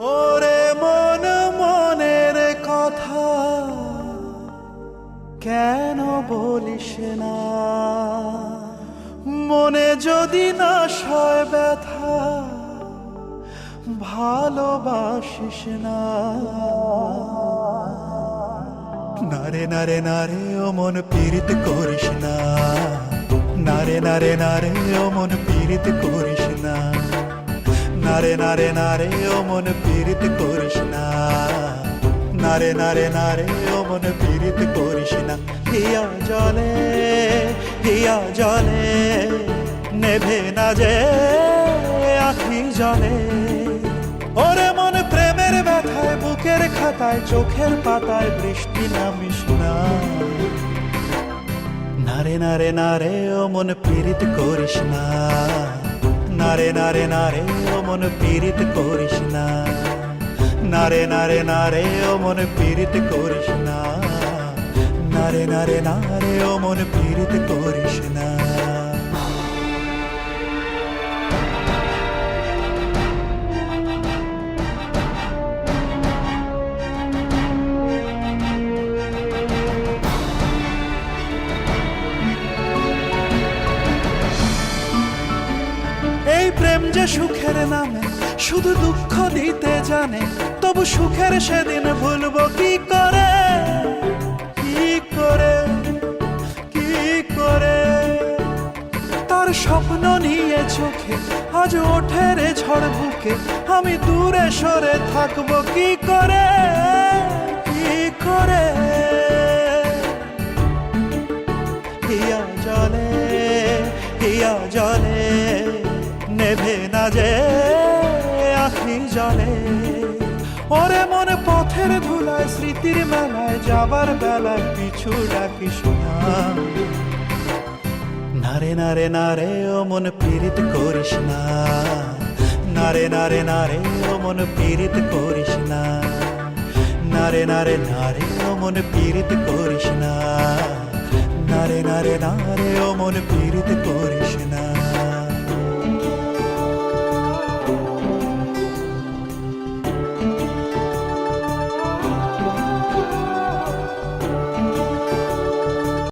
ওরে মন মনের কথা কেন বলিস না, মনে যদি না সয় ব্যথা ভালোবাসিস না। নারে নারে নারে ও মন পীড়িত করিস না, নারে নারে নারে ও মন পীড়িত করিস না, নারে নারে নারে ও মন পীড়িত করিস না, নারে নারে নারে ও মন পীড়িত করিস না। হিয়া জলে হিয়া জলে নেভে না যে আখি জলে, ওরে মন প্রেমের ব্যথায় বুকের খাতায় চোখের পাতায় বৃষ্টি নামিস না। নারে নারে নারে ও মন পীড়িত করিস না, নারে নারে নারে ও মন পীড়িত করিস না, নারে নারে নারে ও মন পীড়িত করিস না, নারে নারে নারে ও মন পীড়িত করিস না। এই প্রেম যে সুখের নামে শুধু দুঃখ দিতে জানে, তবু সুখের সেদিন ভুলবো কি করে, কি করে, কি করে। তার স্বপ্ন নিয়ে চোখে আজ ওঠে রে ঝড় বুকে, আমি দূরে সরে থাকবো কি করে, কি করে। হিয়া জলে হিয়া জলে নেভে না যে আখি জলে, ওরে মনে পথের ধুলায় স্মৃতির মেলায় যাবার বেলায় পিছু ডাকিস না। নারে নারে নারে ও মন পীড়িত করিস না, নারে নারে নারে ও মন পীড়িত করিস না, নারে নারে নারে ও মন পীড়িত করিস না, নারে নারে নারে ও মন পীড়িত করিস না।